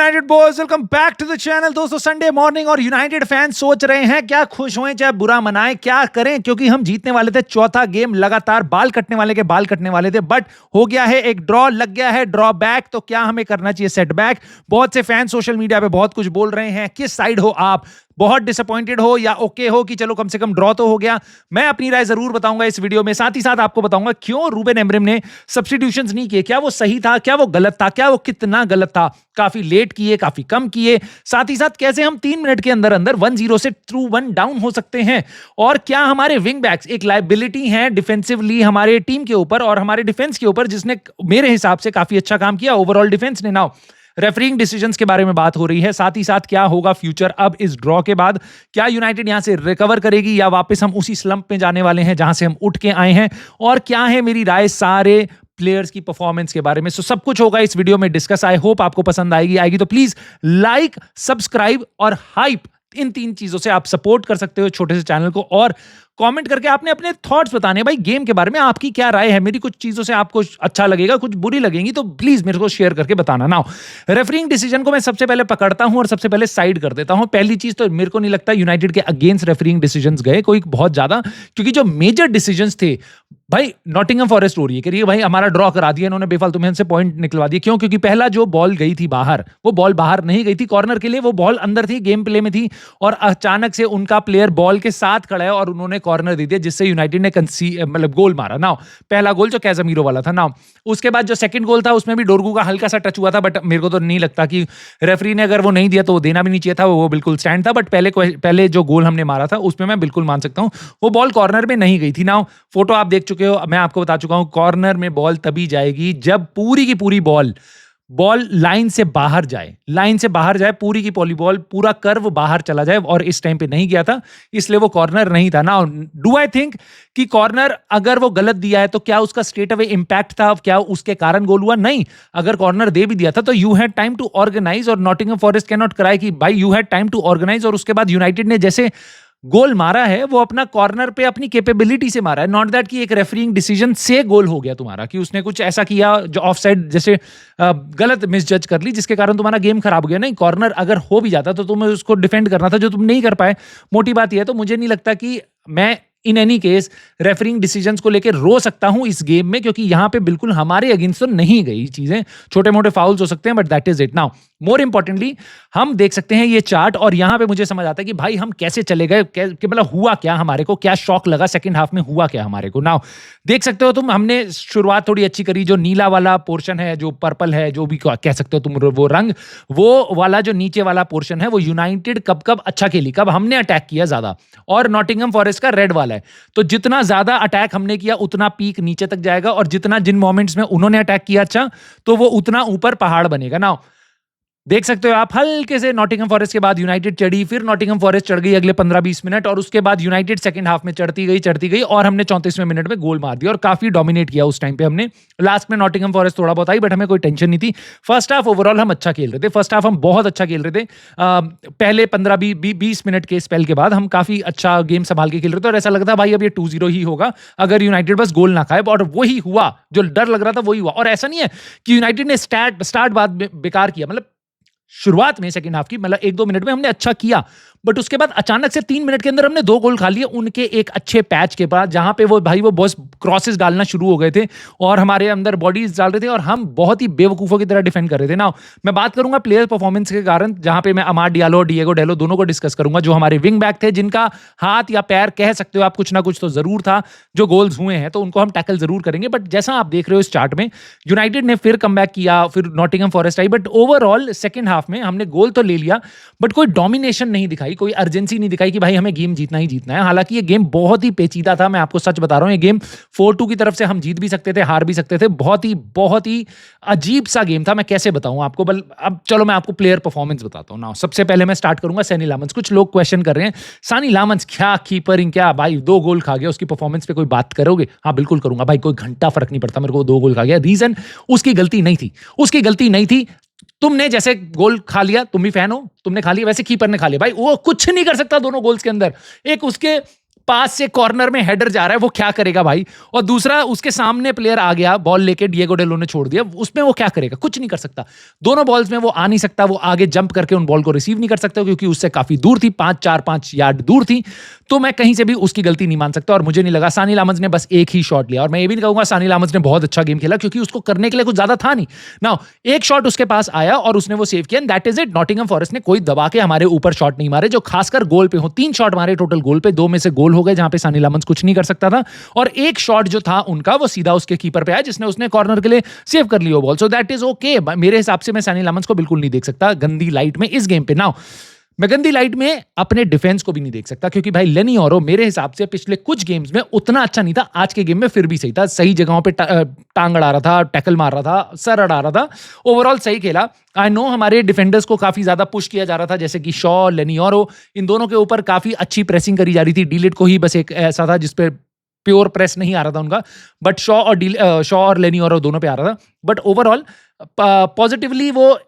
United boys, welcome back to the channel. दोस्तों, Sunday morning और United fans सोच रहे हैं क्या खुश होएं चाहे बुरा मनाएं, क्या करें, क्योंकि हम जीतने वाले थे चौथा गेम लगातार, बाल कटने वाले के बाल कटने वाले थे, बट हो गया है एक ड्रॉ, लग गया है ड्रॉ बैक। तो क्या हमें करना चाहिए सेटबैक? बहुत से फैंस सोशल मीडिया पे बहुत कुछ बोल रहे हैं। किस साइड हो आप? बहुत डिसअपॉइंटेड हो या ओके हो कि चलो कम से कम ड्रॉ तो हो गया? मैं अपनी राय जरूर बताऊंगा इस वीडियो में। साथ ही साथ आपको बताऊंगा क्यों रूबेन अमोरिम ने सब्स्टिट्यूशंस नहीं किए। क्या वो सही था, क्या वो गलत था, क्या वो कितना गलत था, काफी लेट किए, काफी कम किए। साथ ही साथ कैसे हम 3 मिनट के अंदर अंदर 1-0 से 2-1 डाउन हो सकते हैं, और क्या हमारे विंग बैक्स एक लायबिलिटी हैं डिफेंसिवली हमारे टीम के ऊपर और हमारे डिफेंस के ऊपर, जिसने मेरे हिसाब से काफी अच्छा काम किया ओवरऑल डिफेंस ने। नाउ रेफरिंग डिसीजंस के बारे में बात हो रही है। साथ ही साथ क्या होगा फ्यूचर अब इस ड्रॉ के बाद? क्या यूनाइटेड यहां से रिकवर करेगी या वापस हम उसी स्लंप में जाने वाले हैं जहां से हम उठ के आए हैं? और क्या है मेरी राय सारे प्लेयर्स की परफॉर्मेंस के बारे में? सो सब कुछ होगा इस वीडियो में डिस्कस। आई होप आपको पसंद आएगी तो प्लीज लाइक, सब्सक्राइब और हाइप, इन 3 चीजों से आप सपोर्ट कर सकते हो छोटे से चैनल को। और कमेंट करके आपने अपने थॉट्स बताने, भाई गेम के बारे में आपकी क्या राय है। मेरी कुछ चीजों से आपको अच्छा लगेगा, कुछ बुरी लगेंगी, तो प्लीज मेरे को शेयर करके बताना। नाउ रेफरिंग डिसीजन को मैं सबसे पहले पकड़ता हूं और सबसे पहले साइड कर देता हूं। पहली चीज तो मेरे को नहीं लगता यूनाइटेड के अगेंस्ट रेफरिंग डिसीजंस गए कोई बहुत ज्यादा, क्योंकि जो मेजर डिसीजंस थे, भाई नॉटिंघम फॉरेस्ट हो रही है कि भाई हमारा ड्रॉ करा दिया इन्होंने, बेफालतू में हमसे पॉइंट निकलवा दिए। क्यों? क्योंकि पहला जो बॉल गई थी बाहर, वो बॉल बाहर नहीं गई थी कॉर्नर के लिए, वो बॉल अंदर थी, गेम प्ले में थी, और अचानक से उनका प्लेयर बॉल के साथ खड़ा है और उन्होंने कॉर्नर दे दिया, जिससे यूनाइटेड ने मतलब गोल मारा। नाउ पहला गोल जो कैज़मीरो वाला था। नाउ उसके बाद जो सेकंड गोल था उसमें भी डोरगू का हल्का सा टच हुआ था, बट मेरे को तो नहीं लगता कि रेफरी ने अगर वो नहीं दिया तो वो देना भी नहीं चाहिए था, वो बिल्कुल स्टैंड था। बट पहले जो गोल हमने मारा था उसमें मैं बिल्कुल मान सकता हूं वो बॉल कॉर्नर में नहीं गई थी। नाउ फोटो आप देख चुके हो, मैं आपको बता चुका हूं कॉर्नर में बॉल तभी जाएगी जब पूरी की पूरी बॉल लाइन से बाहर जाए, पूरी की पूरी बॉल, पूरा कर्व बाहर चला जाए, और इस टाइम पे नहीं गया था, इसलिए वो कॉर्नर नहीं था। ना डू आई थिंक कि कॉर्नर अगर वो गलत दिया है तो क्या उसका स्ट्रेट अवे इंपैक्ट था, क्या उसके कारण गोल हुआ? नहीं। अगर कॉर्नर दे भी दिया था तो you had time to organise, और नॉटिंघम फॉरेस्ट कैन नॉट कराए कि भाई you had time to organise. और उसके बाद यूनाइटेड ने जैसे गोल मारा है वो अपना कॉर्नर पे अपनी कैपेबिलिटी से मारा है, नॉट दैट कि एक रेफरिंग डिसीजन से गोल हो गया तुम्हारा, कि उसने कुछ ऐसा किया जो ऑफसाइड जैसे गलत मिसजज कर ली जिसके कारण तुम्हारा गेम खराब हो गया। नहीं, कॉर्नर अगर हो भी जाता तो तुम्हें उसको डिफेंड करना था, जो तुम नहीं कर पाए। मोटी बात यह है। तो मुझे नहीं लगता कि मैं in any case referring decisions को लेकर रो सकता हूं इस गेम में, क्योंकि यहां पे बिल्कुल हमारे अगेंस्ट तो नहीं गई चीजें। छोटे मोटे फाउल्स हो सकते हैं, but that is it. Now more importantly हम देख सकते हैं ये चार्ट, और यहां पे मुझे समझ आता है कि भाई हम कैसे चले गए, कि मतलब हुआ क्या, हमारे को क्या शॉक लगा सेकंड हाफ में, हुआ क्या हमारे को। नाउ देख सकते हो तुम, हमने शुरुआत थोड़ी अच्छी करी। जो नीला वाला पोर्शन है, जो पर्पल है, जो भी कह सकते हो तुम, वो रंग, वो वाला जो नीचे वाला पोर्शन है, वो यूनाइटेड कब अच्छा खेली, कब हमने अटैक किया ज्यादा, और नॉटिंघम फॉरेस्ट का रेड वाला है। तो जितना ज्यादा अटैक हमने किया उतना पीक नीचे तक जाएगा, और जितना जिन मोमेंट्स में उन्होंने अटैक किया अच्छा, तो वो उतना ऊपर पहाड़ बनेगा। नाउ देख सकते हो आप, हल्के से नॉटिंघम फॉरेस्ट के बाद यूनाइटेड चढ़ी, फिर नॉटिंघम फॉरेस्ट चढ़ गई अगले 15-20 मिनट, और उसके बाद यूनाइटेड सेकंड हाफ में चढ़ती गई, और हमने 34वें मिनट में गोल मार दिया और काफी डोमिनेट किया उस टाइम पे हमने। लास्ट में नॉटिंघम फॉरेस्ट थोड़ा बहुत आई, बट हमें कोई टेंशन नहीं थी। फर्स्ट हाफ ओवरऑल हम अच्छा खेल रहे थे, फर्स्ट हाफ हम बहुत अच्छा खेल रहे थे। पहले 15-20 मिनट के स्पेल के बाद हम काफी अच्छा गेम संभाल के खेल रहे थे, और ऐसा लगता भाई अब ये 2-0 ही होगा अगर यूनाइटेड बस गोल ना खाए, और वही हुआ। जो डर लग रहा था वही हुआ। और ऐसा नहीं है कि यूनाइटेड ने स्टार्ट बाद बेकार किया, मतलब शुरुआत में सेकंड हाफ की, मतलब 1-2 मिनट में हमने अच्छा किया, बट उसके बाद अचानक से 3 मिनट के अंदर हमने 2 गोल खा लिए उनके एक अच्छे पैच के बाद, जहां पे वो बॉस क्रॉसेस डालना शुरू हो गए थे और हमारे अंदर बॉडीज डाल रहे थे, और हम बहुत ही बेवकूफों की तरह डिफेंड कर रहे थे। ना मैं बात करूंगा प्लेयर परफॉर्मेंस के कारण, जहां पे मैं अमाड डियालो और डिएगो डेलो दोनों को डिस्कस करूंगा, जो हमारे विंग बैक थे, जिनका हाथ या पैर कह सकते हो आप, कुछ ना कुछ तो जरूर था जो गोल्स हुए हैं, तो उनको हम टैकल जरूर करेंगे। बट जैसा आप देख रहे हो इस चार्ट में, यूनाइटेड ने फिर कम किया, फिर Nottingham forest I, but overall second half में हमने गोल तो ले लिया, बट कोई डोमिनेशन नहीं दिखाई, कोई अर्जेंसी नहीं दिखाई कि भाई हमें गेम जीतना ही जीतना है। हालांकि ये गेम बहुत ही पेचीदा था, मैं आपको सच बता रहा हूं। ये गेम 4-2 की तरफ से हम जीत भी सकते थे, हार भी सकते थे। बहुत ही अजीब सा गेम था, मैं कैसे बताऊं आपको। अब चलो मैं आपको प्लेयर परफॉर्मेंस बताता हूं ना। सबसे पहले मैं स्टार्ट करूंगा सैनी लामंस। कुछ लोग क्वेश्चन कर रहे हैं, सानी लामंस क्या कीपरिंग, क्या भाई 2 गोल खा गया, उसकी परफॉर्मेंस पे कोई बात करोगे? हाँ बिल्कुल करूंगा भाई, कोई घंटा फर्क नहीं पड़ता मेरे को, 2 गोल खा गया। रीजन उसकी गलती नहीं थी। तुमने जैसे गोल खा लिया, तुम भी फैन हो, तुमने खा लिया, वैसे कीपर ने खा लिया। भाई वो कुछ नहीं कर सकता दोनों गोल्स के अंदर। एक उसके पास से कॉर्नर में हेडर जा रहा है, वो क्या करेगा भाई? और दूसरा, उसके सामने प्लेयर आ गया बॉल लेके, डिएगो डेलो ने छोड़ दिया, उसमें वो क्या करेगा? कुछ नहीं कर सकता। दोनों बॉल्स में वो आ नहीं सकता, वो आगे जंप करके उन बॉल को रिसीव नहीं कर सकता क्योंकि उससे काफी दूर थी, 5 यार्ड दूर थी। तो मैं कहीं से भी उसकी गलती नहीं मान सकता और मुझे नहीं लगा सानी लामंस ने बस एक ही शॉट लिया। और मैं ये भी नहीं कहूंगा सानी लामंस ने बहुत अच्छा गेम खेला क्योंकि उसको करने के लिए कुछ ज्यादा था नहीं। नाउ एक शॉट उसके पास आया और उसने वो सेव किया, and that is it. Nottingham forest ने कोई दबा के हमारे ऊपर शॉट नहीं मारे जो खासकर गोल पे हो। 3 शॉट मारे टोटल गोल पे, 2 में से गोल हो गए जहां पे सानी लामंस कुछ नहीं कर सकता था, और एक शॉट जो था उनका वो सीधा उसके कीपर पे आया जिसने उसने कॉर्नर के लिए सेव कर लिया ball. So that is okay. मेरे हिसाब से मैं सानी लामंस को बिल्कुल नहीं देख सकता गंदी लाइट में इस गेम पे। नाउ मैं गंदी लाइट में अपने डिफेंस को भी नहीं देख सकता क्योंकि भाई लेनी ओरो मेरे हिसाब से पिछले कुछ गेम्स में उतना अच्छा नहीं था। आज के गेम में फिर भी सही था, सही जगहों पे टांग अड़ा रहा था, टैकल मार रहा था, सर अड़ा रहा था, ओवरऑल सही खेला। आई नो हमारे डिफेंडर्स को काफी ज्यादा पुश किया जा रहा था, जैसे कि शॉ, लेनी ओरो, इन दोनों के ऊपर काफी अच्छी प्रेसिंग करी जा रही थी। डीलिट को ही बस एक ऐसा था जिसपे प्योर प्रेस नहीं आ रहा था उनका, बट शॉ और लेनी ओरो दोनों पे आ रहा था। बट ओवरऑल पॉजिटिवली वो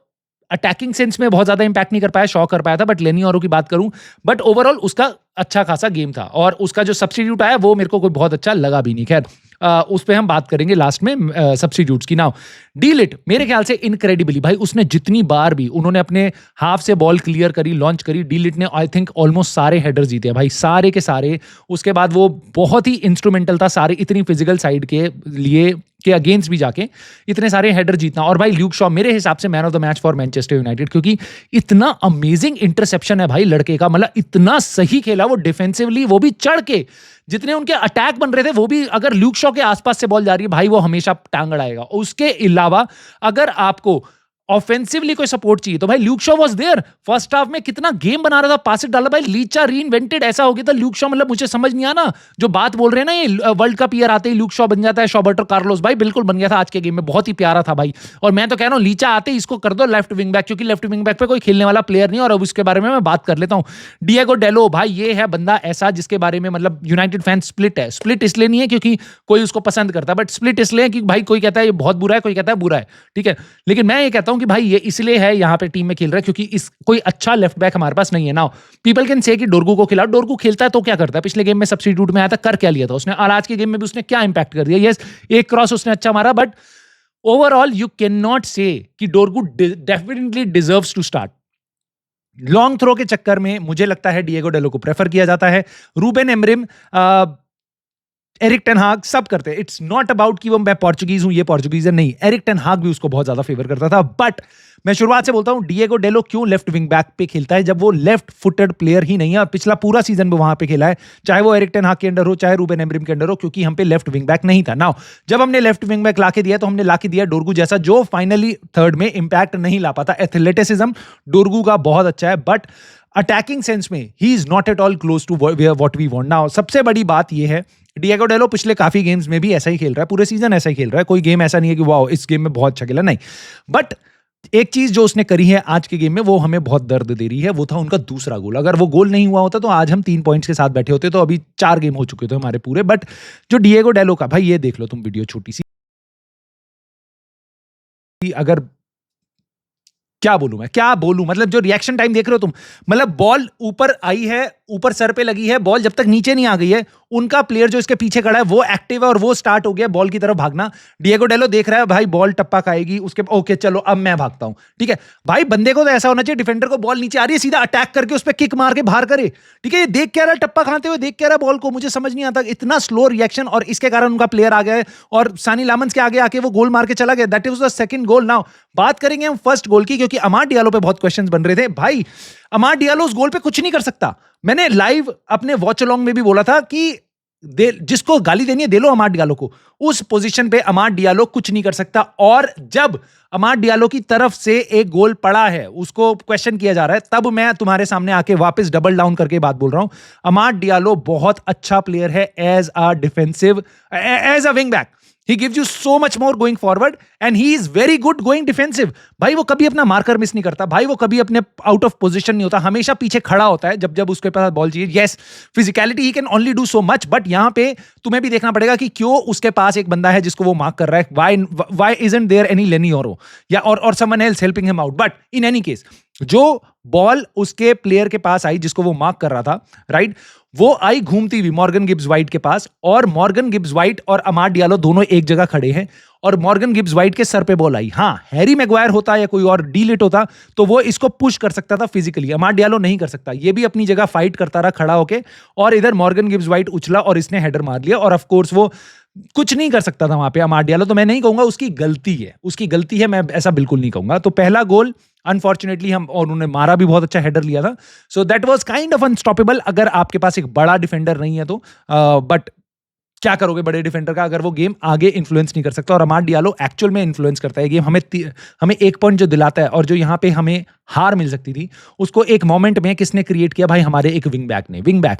अटैकिंग सेंस में बहुत ज्यादा इंपैक्ट नहीं कर पाया, शॉ कर पाया था। बट लेनी ओरो की बात करूं, बट ओवरऑल उसका अच्छा खासा गेम था और उसका जो सब्स्टिट्यूट आया वो मेरे को कोई बहुत अच्छा लगा भी नहीं। खैर उस पर हम बात करेंगे लास्ट में सब्स्टिट्यूट्स की। नाउ डीलिट मेरे ख्याल से इनक्रेडिबली भाई, उसने जितनी बार भी उन्होंने अपने हाफ से बॉल क्लियर करी, लॉन्च करी, डीलिट ने आई थिंक ऑलमोस्ट सारे हेडर जीते भाई, सारे के सारे। उसके बाद वो बहुत ही इंस्ट्रूमेंटल था सारे, इतनी फिजिकल साइड के लिए के अगेंस्ट भी जाके इतने सारे हेडर जीतना। और भाई ल्यूक शॉ मेरे हिसाब से man of the match for Manchester United, क्योंकि इतना अमेजिंग इंटरसेप्शन है भाई लड़के का, मतलब इतना सही खेला वो डिफेंसिवली, वो भी चढ़ के। जितने उनके अटैक बन रहे थे वो भी अगर ल्यूक शॉ के आसपास से बॉल जा रही है भाई, वो हमेशा टांग अड़ाएगा। उसके अलावा अगर आपको ऑफेंसिवली कोई सपोर्ट चाहिए तो भाई Luke Shaw was there. First half में कितना गेम बना रहा था, पास डाला भाई, लीचा रीइन्वेंटेड ऐसा हो गया था ल्यूक शॉ। मतलब मुझे समझ नहीं आना जो बात बोल रहे हैं ना, ये वर्ल्ड कप ईयर आते ही ल्यूक शॉ बन जाता है, शॉबर्टो कार्लोस भाई बिल्कुल बन गया था आज के गेम में, बहुत ही प्यारा था भाई। और मैं तो कह रहा हूं लीचा आते ही इसको कर दो लेफ्ट विंग बैक, क्योंकि लेफ्ट विंग बैक पे कोई खेलने वाला प्लेयर नहीं। और अब उसके बारे में मैं बात कर लेता हूं। डिएगो डेलो भाई, ये है बंदा ऐसा जिसके बारे में मतलब यूनाइटेड फैन स्प्लिट है। स्प्लिट इसलिए नहीं है क्योंकि कोई उसको पसंद करता, बट स्प्लिट इसलिए कि भाई कोई कहता है ये बहुत बुरा है, कोई कहता है बुरा है, ठीक है। लेकिन मैं ये कहता हूं कि भाई ये इसलिए है यहां पे टीम में खेल रहा है क्योंकि इस कोई अच्छा लेफ्ट बैक हमारे पास नहीं है। नाउ पीपल कैन से कि डोरगू को खिलाओ, डोरगू खेलता है तो क्या करता है, पिछले गेम में सब्स्टिट्यूट में आया था, कर क्या लिया था उसने, और आज के गेम में भी उसने क्या इंपैक्ट कर दिया। यस, एक क्रॉस उसने अच्छा मारा, but overall you can not say कि Dorgu definitely deserves to start. Long throw के चक्कर में मुझे लगता है डिएगो डेलो को प्रेफर किया जाता है। रूबेन एमरिम, एरिक टेन हाग सब करते हैं। इट्स नॉट अबाउट कि वो मैं पोर्चुगीज हूं, ये पोर्चुगीज है, नहीं। एरिक टेन हाग भी उसको बहुत ज्यादा फेवर करता था। बट मैं शुरुआत से बोलता हूं डिएगो डेलो क्यों लेफ्ट विंग बैक पे खेलता है जब वो लेफ्ट फुटेड प्लेयर ही नहीं है। पिछला पूरा सीजन में वहां पे खेला है, चाहे वो एरिक टेन हाग के अंडर हो, चाहे रूबेन एमरिम के अंडर हो, क्योंकि हम पे लेफ्ट विंग बैक नहीं था। नाउ जब हमने लेफ्ट विंग बैक लाके दिया तो हमने लाके दिया डोरगू जैसा, जो फाइनली थर्ड में इंपैक्ट नहीं ला पाता। एथलेटिसिज्म डोरगू का बहुत अच्छा है, बट अटैकिंग सेंस में ही is not at all close to what we want. Now सबसे बड़ी बात यह है, डिएगो डेलो पिछले काफी गेम्स में भी ऐसा ही खेल रहा है, पूरे सीजन ऐसा ही खेल रहा है। कोई गेम ऐसा नहीं है कि वाओ इस गेम में बहुत अच्छा खेला, नहीं। बट एक चीज जो उसने करी है आज के गेम में वो हमें बहुत दर्द दे रही है, वो था उनका दूसरा गोल। अगर वो गोल नहीं हुआ होता तो आज हम 3 पॉइंट्स के साथ बैठे होते, तो अभी 4 गेम हो चुके थे हमारे पूरे। बट जो डिएगो डेलो का भाई, ये देख लो तुम वीडियो छोटी सी, अगर क्या बोलूं मतलब जो रिएक्शन टाइम देख रहे हो तुम, मतलब बॉल ऊपर आई है, ऊपर सर पे लगी है, बॉल जब तक नीचे नहीं आ गई है, उनका प्लेयर जो इसके पीछे खड़ा है वो एक्टिव है और वो स्टार्ट हो गया बॉल की तरफ भागना। डिएगो डेलो देख रहा है भाई बॉल टप्पा खाएगी, उसके ओके चलो अब मैं भागता हूं, ठीक है भाई। बंदे को तो ऐसा होना चाहिए, डिफेंडर को बॉल नीचे आ रही है सीधा अटैक करके उस पर किक मार के बाहर करे, ठीक है। ये देख क्या रहा है, टप्पा खाते हुए देख क्या रहा है बॉल को, मुझे समझ नहीं आता इतना स्लो रिएक्शन। और इसके कारण उनका प्लेयर आ गया है और सानी लामंस के आगे आके वो गोल मार के चला गया। That is the second goal. Now बात करेंगे हम फर्स्ट गोल की, क्योंकि अमाद डियालो पे बहुत क्वेश्चंस बन रहे थे। भाई अमाद डियालो उस गोल पे कुछ नहीं कर सकता। मैंने लाइव अपने वॉच अलोंग में भी बोला था कि जिसको गाली देनी है दे लो अमाद डियालो को, उस पोजीशन पे अमाद डियालो कुछ नहीं कर सकता। और जब अमाद डियालो की तरफ से एक गोल पड़ा है, उसको क्वेश्चन किया जा रहा है, तब मैं तुम्हारे सामने आके वापस डबल डाउन करके बात बोल रहा हूं। अमाद डियालो बहुत अच्छा प्लेयर है as a defensive, as a wing back. He gives you so much more going forward and he is very good going defensive। भाई वो कभी अपना मार्कर मिस नहीं करता, भाई वो कभी अपने आउट ऑफ पोजीशन नहीं होता, हमेशा पीछे खड़ा होता है जब जब उसके पास बॉल चाहिए। Yes, physicality he can only do so much, but यहां पे तुम्हें भी देखना पड़ेगा कि क्यों उसके पास एक बंदा है जिसको वो मार्क कर रहा है। व्हाई इजंट देयर एनी लेनी ओरो या और someone else helping him out. But in any case जो बॉल उसके प्लेयर के पास आई जिसको वो मार्क कर रहा था, राइट, वो आई घूमती हुई मॉर्गन गिब्स व्हाइट के पास, और मॉर्गन गिब्स व्हाइट और अमाड डियालो दोनों एक जगह खड़े हैं, और मॉर्गन गिब्स व्हाइट के सर पे बॉल आई। हाँ, हैरी मैग्वायर होता या कोई और डीलिट होता तो वो इसको पुश कर सकता था फिजिकली, अमाड डियालो नहीं कर सकता। ये भी अपनी जगह फाइट करता रहा खड़ा होके, और इधर मॉर्गन गिब्स व्हाइट उछला और इसने हेडर मार लिया, और ऑफ कोर्स वो कुछ नहीं कर सकता था वहां पे अमाड डियालो। तो मैं नहीं कहूंगा उसकी गलती है, उसकी गलती है, मैं ऐसा बिल्कुल नहीं कहूंगा। तो पहला गोल अनफॉर्चुनेटली हम, और उन्होंने मारा भी, बहुत अच्छा हेडर लिया था, so that was kind of unstoppable अगर आपके पास एक बड़ा डिफेंडर नहीं है तो। बट क्या करोगे बड़े डिफेंडर का अगर वो गेम आगे इन्फ्लुएंस नहीं कर सकता, और अमाड डियालो एक्चुअल में इन्फ्लुएंस करता है गेम। हमें एक पॉइंट जो दिलाता है, और जो यहाँ पे हमें हार मिल सकती थी, उसको एक मोमेंट में किसने क्रिएट किया भाई, हमारे एक विंग बैक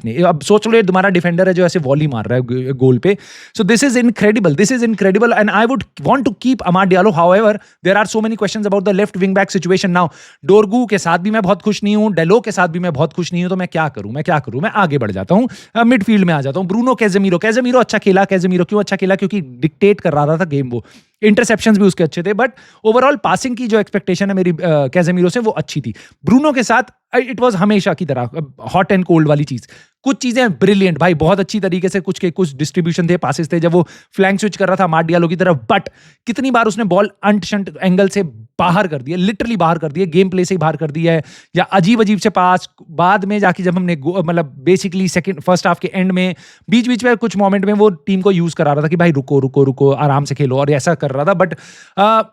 ने। अब सोच लो तुम्हारा डिफेंडर है जो ऐसे वॉली मार रहा है गोल पे। So this is incredible and I would want to keep Amad Diallo. However there are so many questions about the left wing back situation now. Dorgu के साथ भी मैं बहुत खुश नहीं हूं, डेलो के साथ भी मैं बहुत खुश नहीं हूं, तो मैं क्या करूं, मैं आगे बढ़ जाता हूं, मिडफील्ड में आ जाता हूं। ब्रूनो कैजेमीरो अच्छा खेला। कैजेमीरो क्यों अच्छा खेला? क्योंकि डिक्टेट कर रहा था गेम वो। इंटरसेप्शंस भी उसके अच्छे थे, बट ओवरऑल पासिंग की जो एक्सपेक्टेशन है मेरी कैजेमीरो से, वो अच्छी थी। ब्रूनो के साथ इट वाज हमेशा की तरह हॉट एंड कोल्ड वाली चीज। कुछ चीजें ब्रिलियंट भाई, बहुत अच्छी तरीके से कुछ डिस्ट्रीब्यूशन थे, पासेस थे जब वो फ्लैंक स्विच कर रहा था अमाड डियालो की तरफ, बट कितनी बार उसने बॉल अंट शंट एंगल से बाहर कर दिया, लिटरली बाहर कर दिया, गेम प्ले से ही बाहर कर दिया है, या अजीब अजीब से पास बाद में जाके जब हमने मतलब बेसिकली फर्स्ट हाफ के एंड में बीच बीच में कुछ मोमेंट में वो टीम को यूज करा रहा था कि भाई रुको रुको रुको, आराम से खेलो, और ऐसा कर रहा था। बट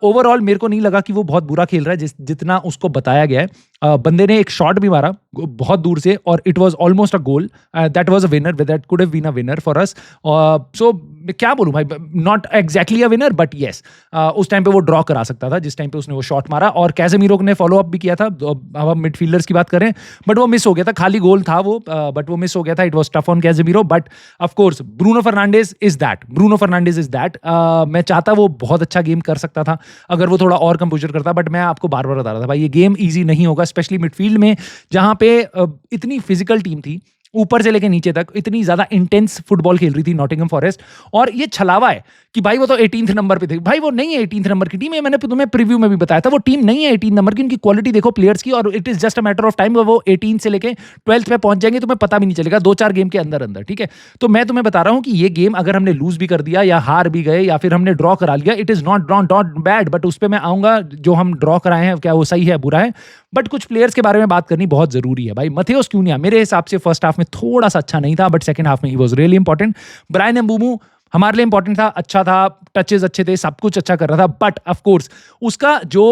ओवरऑल मेरे को नहीं लगा कि वो बहुत बुरा खेल रहा है जितना उसको बताया गया है। बंदे ने एक शॉट भी मारा बहुत दूर से, और it was almost a goal. That was a winner, that could have been a winner for us. So क्या बोलूं भाई, not exactly a winner, but yes, उस टाइम पे वो ड्रॉ करा सकता था जिस टाइम पे उसने वो शॉट मारा। और कैसेमीरो ने फॉलो अप भी किया था। अब हम मिडफील्डर्स की बात करें, बट वो मिस हो गया था, खाली गोल था वो, बट वो मिस हो गया था। It was tough on Casemiro, but of course Bruno Fernandes is that. मैं चाहता वो बहुत अच्छा गेम कर सकता था अगर वो थोड़ा और कंपोजर करता, बट मैं आपको बार बार बता रहा था भाई ये गेम ईजी नहीं होगा, स्पेशली मिडफील्ड में जहां पे इतनी फिजिकल टीम थी, ऊपर से लेके नीचे तक इतनी ज्यादा इंटेंस फुटबॉल खेल रही थी नॉटिंघम फॉरेस्ट। और ये छलावा है कि भाई वो तो 18th नंबर पे थे, भाई वो नहीं है 18th नंबर की टीम है। मैंने तुम्हें प्रीव्यू में भी बताया था वो टीम नहीं है 18 नंबर की। उनकी क्वालिटी देखो प्लेयर्स की, और it is just a matter of time, वो 18 से लेके 12th पे पहुंच जाएंगे, तुम्हें पता भी नहीं चलेगा 2-4 गेम के अंदर अंदर, ठीक है। तो मैं तुम्हें बता रहा हूं कि ये गेम अगर हमने लूज भी कर दिया, या हार भी गए, या फिर हमने ड्रॉ करा लिया, it is not bad, but उस पर मैं आऊंगा। जो हम ड्रॉ कराए हैं क्या वो सही है बुरा है, बट कुछ प्लेयर्स के बारे में बात करनी बहुत जरूरी है भाई। मथेउस क्यूनिया मेरे हिसाब से फर्स्ट हाफ में थोड़ा सा अच्छा नहीं था, बट सेकंड हाफ में ही was really important. Bryan Mbeumo हमारे लिए इंपॉर्टेंट था, अच्छा था, टचेस अच्छे थे, सब कुछ अच्छा कर रहा था, बट ऑफ कोर्स उसका जो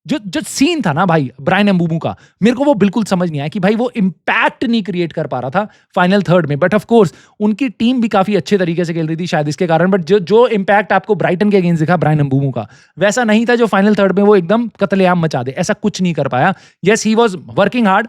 जो जो सीन था ना भाई ब्रायन एम्बूमू का, मेरे को वो बिल्कुल समझ नहीं आया कि भाई वो इंपैक्ट नहीं क्रिएट कर पा रहा था फाइनल थर्ड में। बट ऑफ कोर्स उनकी टीम भी काफी अच्छे तरीके से खेल रही थी शायद इसके कारण, बट जो इंपैक्ट आपको ब्राइटन के अगेंस्ट दिखा ब्रायन एम्बूमू का, वैसा नहीं था जो फाइनल थर्ड में वो एकदम कत्लेआम मचा दे, ऐसा कुछ नहीं कर पाया। Yes he was working hard,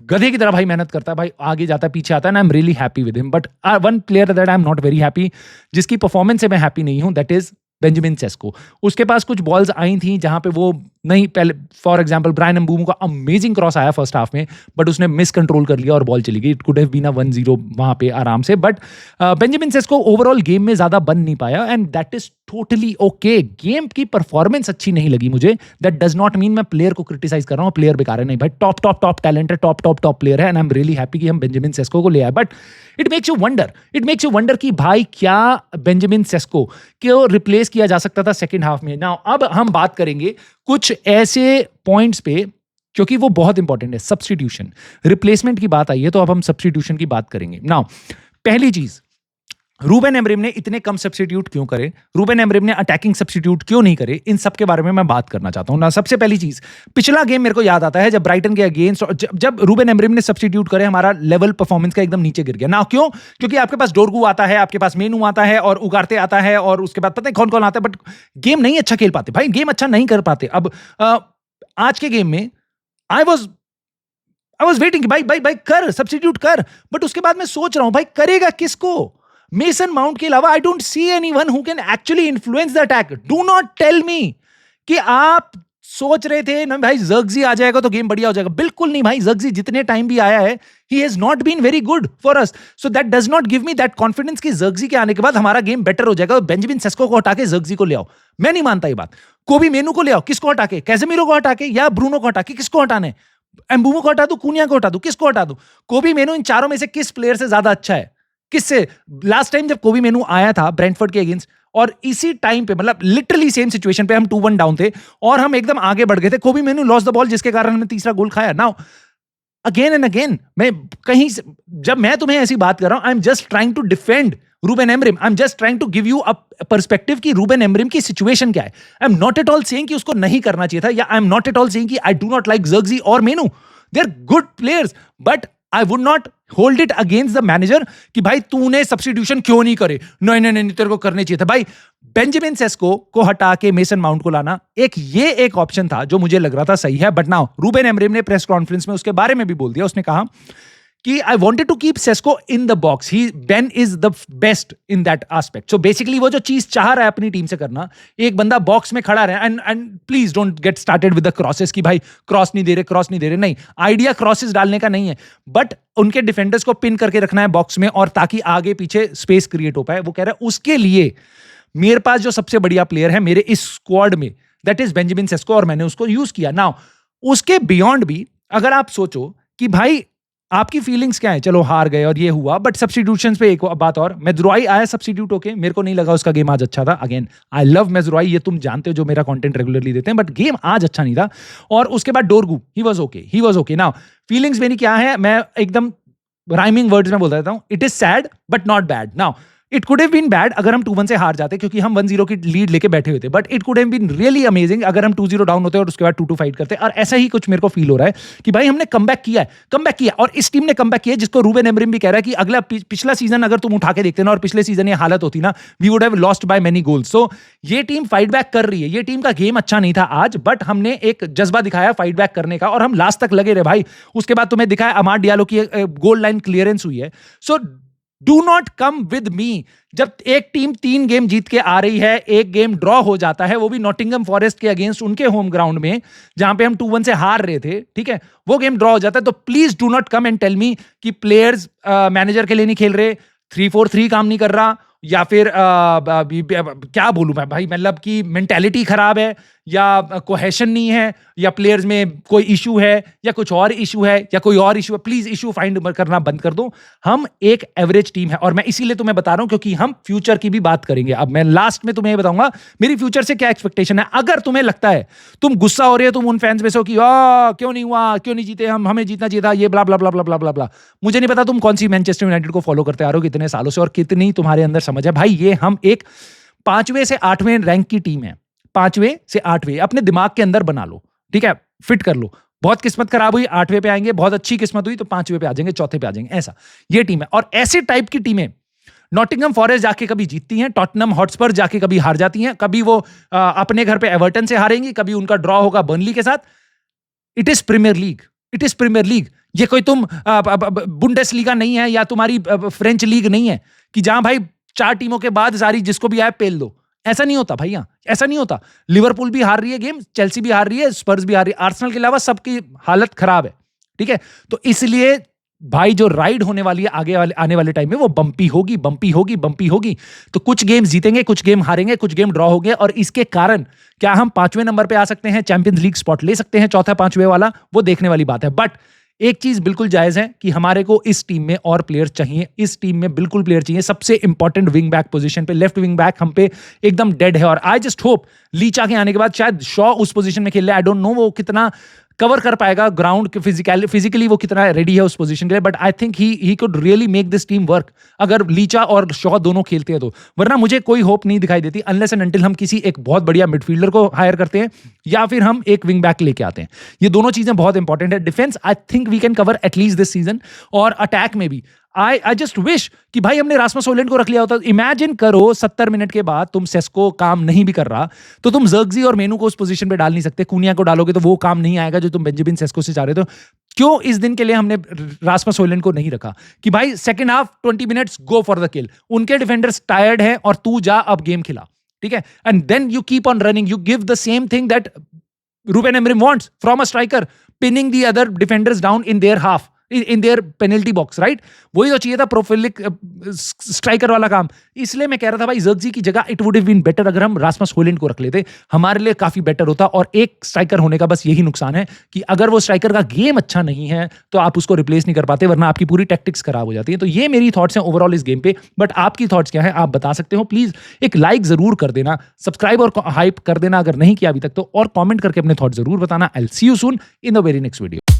गधे की तरह भाई मेहनत करता है भाई, आगे जाता है पीछे आता है, I am really happy with him. But one player that I am not very happy, जिसकी परफॉर्मेंस से मैं हैप्पी नहीं हूं, दैट इज बेंजामिन सेस्को। उसके पास कुछ बॉल्स आई थी जहां पे वो नहीं, पहले फॉर एग्जांपल ब्रायन एम्बूमू का अमेजिंग क्रॉस आया फर्स्ट हाफ में, बट उसने मिस कंट्रोल कर लिया और बॉल चली गई। It could have been a 1-0 वहां पे आराम से, but Benjamin Sesko overall game में ज्यादा बन नहीं पाया, and that is totally okay. Game की परफॉर्मेंस अच्छी नहीं लगी मुझे, दैट डज नॉट मीन मैं प्लेयर को क्रिटिसाइज कर रहा हूँ, प्लेयर बेकार है नहीं भाई, टॉप टैलेंट है, टॉप प्लेयर है, and I am really happy कि हम बेंजामिन सेस्को को ले आए। But it makes you wonder कि भाई क्या बेंजामिन सेस्को को रिप्लेस किया जा सकता था सेकंड हाफ में। नाउ अब हम बात करेंगे कुछ ऐसे पॉइंट्स पे, क्योंकि वो बहुत इंपॉर्टेंट है। सब्स्टिट्यूशन, रिप्लेसमेंट की बात आई है तो अब हम सब्स्टिट्यूशन की बात करेंगे। नाउ पहली चीज, रूबेन एमरिम ने इतने कम सब्स्टिट्यूट क्यों करे, रूबेन एमरिम ने अटैकिंग सब्स्टिट्यूट क्यों नहीं करे, इन सब के बारे में मैं बात करना चाहता हूं ना। सबसे पहली चीज, पिछला गेम मेरे को याद आता है जब ब्राइटन के अगेंस्ट जब रूबेन एमरिम ने सब्स्टिट्यूट करे, हमारा लेवल परफॉर्मेंस का एकदम नीचे गिर गया ना। क्यों? क्योंकि आपके पास डोरगू आता है, आपके पास मेनू आता है, और उगारते आता है, और उसके बाद पता है कौन कौन आता है, बट गेम नहीं अच्छा खेल पाते भाई, गेम अच्छा नहीं कर पाते। अब आज के गेम में आई वॉज वेटिंग कि भाई कर सब्स्टिट्यूट कर, बट उसके बाद मैं सोच रहा हूं भाई करेगा किसको? मेसन माउंट के अलावा I don't see anyone who can actually influence the attack. Do not tell me कि आप सोच रहे थे ना भाई ज़र्क्ज़ी आ जाएगा तो गेम बढ़िया हो जाएगा। बिल्कुल नहीं भाई, ज़र्क्ज़ी जितने टाइम भी आया है, he has not been very good for us. So that does not give me that confidence कि ज़र्क्ज़ी के आने के बाद हमारा गेम बेटर हो जाएगा। बेंजामिन सेस्को को हटा के ज़र्क्ज़ी को ले आओ। मैं नहीं मानता ये बात। कोबी मेनू को ले आओ, किसको हटा के? कैसेमीरो को हटा के या ब्रूनो को हटा के? किसको हटाना है? एम्बुमो को हटा दूं, कुनिया को हटा दूं, किसको हटा दूं? कोबी मेनू इन चारों में से किस प्लेयर से ज्यादा अच्छा है? किससे? लास्ट टाइम जब कोबी मेनू आया था ब्रेंटफोर्ड के अगेंस्ट और इसी टाइम पे मतलब लिटरली सेम सिचुएशन पे हम 2-1 डाउन थे और हम एकदम आगे बढ़ गए थे। कोबी मेनू लॉस द बॉल जिसके कारण हमने तीसरा गोल खाया। नाउ अगेन एंड अगेन मैं कहीं जब मैं तुम्हें ऐसी बात कर रहा हूं, I am just trying to defend Ruben Amorim. I am just trying to give you a perspective कि रूबेन एमरिम की सिचुएशन क्या है। I am not at all saying कि उसको नहीं करना चाहिए था या I am not at all saying कि I do not like Zirkzee और Mainoo. They are good players but I would not hold it against the manager कि भाई तूने सब्स्टिट्यूशन क्यों नहीं करे। नहीं नहीं नहीं, तेरे को करने चाहिए था भाई। बेंजामिन सेस्को को हटा के मेसन माउंट को लाना एक ऑप्शन था जो मुझे लग रहा था सही है। बट नाउ रूबेन एमरिम ने प्रेस कॉन्फ्रेंस में उसके बारे में भी बोल दिया। उसने कहा कि I wanted to keep Sesko in the box, he been is the best in that aspect. So basically वो जो चीज चाह रहा है अपनी टीम से करना, एक बंदा बॉक्स में खड़ा रहे and please don't get started with the crosses कि भाई क्रॉस नहीं दे रहे। नहीं, आइडिया क्रॉसेस डालने का नहीं है बट उनके डिफेंडर्स को पिन करके रखना है बॉक्स में और ताकि आगे पीछे स्पेस क्रिएट हो पाए। वो कह रहा है उसके लिए मेरे पास जो सबसे बढ़िया प्लेयर है मेरे इस स्क्वाड में, दैट इज बेंजामिन सेस्को, और मैंने उसको यूज किया। नाउ उसके बियॉन्ड भी अगर आप सोचो कि भाई आपकी फीलिंग्स क्या है, चलो हार गए और ये हुआ, बट सब्स्टिट्यूशंस पे एक बात और, मेजुराई आया सब्स्टिट्यूट होके, मेरे को नहीं लगा उसका गेम आज अच्छा था। अगेन आई लव मेजुराई, ये तुम जानते हो जो मेरा कंटेंट रेगुलरली देते हैं, बट गेम आज अच्छा नहीं था। और उसके बाद डोरगू, he was okay. Now feelings मेरी क्या है, मैं एकदम राइमिंग वर्ड्स में बोल देता हूं, it is sad but not bad. Now it could have been bad अगर हम 2-1 से हार जाते क्योंकि हम 1-0 की लीड लेके बैठे हुए थे, but it could have been really amazing अगर हम 2-0 डाउन होते और उसके बाद 2-2 फाइट करते। और ऐसा ही कुछ मेरे को फील हो रहा है कि भाई हमने कमबैक किया और इस टीम ने कमबैक किया जिसको रूबेन एमरिम भी कह रहा है कि अगला पिछला सीजन अगर तुम उठा के देखते ना और पिछले सीजन ये हालत होती ना, we would have lost by many goals. So ये टीम फाइट बैक कर रही है। ये टीम का गेम अच्छा नहीं था आज, बट हमने एक जज्बा दिखाया फाइट बैक करने का और हम लास्ट तक लगे रहे भाई। उसके बाद तुम्हें दिखाया अमाद डियालो की गोल लाइन क्लियरेंस हुई है। So do not come with me. जब एक टीम 3 गेम जीत के आ रही है, एक गेम ड्रॉ हो जाता है, वो भी नॉटिंघम फॉरेस्ट के अगेंस्ट उनके होम ग्राउंड में जहां पे हम 2-1 से हार रहे थे, ठीक है, वो गेम ड्रॉ हो जाता है, तो please do not come and tell me कि प्लेयर्स मैनेजर के लिए नहीं खेल रहे, 3-4-3 काम नहीं कर रहा, या फिर क्या बोलूं मैं भाई, मतलब कि मेंटालिटी खराब है या कोहेशन नहीं है या प्लेयर्स में कोई इशू है या कुछ और इशू है या कोई और इशू है। प्लीज इशू फाइंड करना बंद कर दो। हम एक एवरेज टीम है और मैं इसीलिए तुम्हें बता रहा हूं क्योंकि हम फ्यूचर की भी बात करेंगे। अब मैं लास्ट में तुम्हें ये बताऊंगा मेरी फ्यूचर से क्या एक्सपेक्टेशन है। अगर तुम्हें लगता है, तुम गुस्सा हो रहे हो, तुम उन फैंस में से हो कि क्यों नहीं हुआ, क्यों नहीं जीते, हमें जीतना चाहिए था, ये ब्ला ब्ला ब्ला ब्ला ब्ला ब्ला ब्ला, मुझे नहीं पता तुम कौन सी मैनचेस्टर यूनाइटेड को फॉलो करते आ रहे हो कितने सालों से और कितनी तुम्हारे अंदर समझ है। भाई ये हम एक 5वें से 8वें रैंक की टीम है, 5वें से 8वें अपने दिमाग के अंदर बना लो, ठीक है, फिट कर लो। बहुत किस्मत खराब हुई 8वें पे आएंगे, बहुत अच्छी किस्मत हुई तो 5वें पे आ जाएंगे, 4थे पे आ जाएंगे, ऐसा ये टीम है। और ऐसे टाइप की टीमें नॉटिंघम फॉरेस्ट जाके कभी जीतती हैं, टॉटनहम हॉटस्पर जाके कभी हार जाती हैं, कभी वो अपने घर पे एवर्टन से हारेंगी, कभी उनका ड्रॉ होगा बर्नली के साथ। It is Premier League. ये कोई तुम बुंडेसलीगा नहीं है या तुम्हारी फ्रेंच लीग नहीं है कि जहां भाई 4 टीमों के बाद सारी जिसको भी आए पेल दो। ऐसा नहीं होता भैया, ऐसा नहीं होता। लिवरपूल भी हार रही है गेम, चेल्सी भी हार रही है, स्पर्स भी हार रही है, आर्सेनल के अलावा सबकी हालत खराब है, ठीक है। तो इसलिए भाई जो राइड होने वाली है आने वाले टाइम में वो बम्पी होगी। तो कुछ गेम जीतेंगे, कुछ गेम हारेंगे, कुछ गेम ड्रॉ होंगे और इसके कारण क्या हम 5वें नंबर पे आ सकते हैं, चैंपियंस लीग स्पॉट ले सकते हैं, 4था-5वें वाला, वो देखने वाली बात है। बट एक चीज बिल्कुल जायज है कि हमारे को इस टीम में और प्लेयर्स चाहिए, इस टीम में बिल्कुल प्लेयर चाहिए। सबसे इंपॉर्टेंट विंग बैक पोजीशन पे, लेफ्ट विंग बैक हम पे एकदम डेड है और आई जस्ट होप लीचा के आने के बाद शायद शॉ उस पोजीशन में खेल रहा है। आई डोंट नो वो कितना कवर कर पाएगा ग्राउंड के, फिजिकली वो कितना रेडी है उस पोजीशन के लिए, but I think he could really make this team work अगर लीचा और शॉ दोनों खेलते हैं तो। वरना मुझे कोई होप नहीं दिखाई देती अनलेस एंड अनटिल हम किसी एक बहुत बढ़िया मिडफील्डर को हायर करते हैं या फिर हम एक विंग बैक लेके आते हैं। ये दोनों चीजें बहुत इंपॉर्टेंट है। Defence I think we can cover at least this season, और अटैक में भी आई जस्ट विश कि भाई हमने रास्मस हॉयलैंड को रख लिया होता। इमेजिन करो 70 मिनट के बाद तुम सेस्को काम नहीं भी कर रहा तो तुम ज़र्क्ज़ी और मेनू को उस पोजीशन पे डाल नहीं सकते, कुनिया को डालोगे तो वो काम नहीं आएगा जो तुम बेंजामिन सेस्को से चाह रहे थे। क्यों इस दिन के लिए हमने रास्मस हॉयलैंड को नहीं रखा कि भाई second half 20 minutes go for the किल, उनके डिफेंडर्स टायर्ड हैं और तू जा अब गेम खिला, ठीक है, and then you keep on running, you give the same thing that Ruben Amorim wants from a striker, pinning the other defenders down in their half, in their penalty box, right? वही तो चाहिए था prolific striker वाला काम. इसलिए मैं कह रहा था भाई ज़र्क्ज़ी की जगह it would have been better अगर हम रासमस होयलैंड को रख लेते. हमारे लिए काफी बेटर होता. और एक स्ट्राइकर होने का बस यही नुकसान है कि अगर वो स्ट्राइकर का गेम अच्छा नहीं है तो आप उसको रिप्लेस नहीं कर पाते, वरना आपकी पूरी टैक्टिक्स खराब हो जाती है. तो ये मेरी थॉट्स हैं ओवरऑल इस गेम पे. बट आपकी थॉट्स क्या है आप बता सकते हो. प्लीज एक लाइक जरूर कर देना, सब्सक्राइब और हाइप कर देना अगर नहीं किया अभी तक तो, और कमेंट करके अपने थॉट जरूर बताना. I will see you soon in the very next video.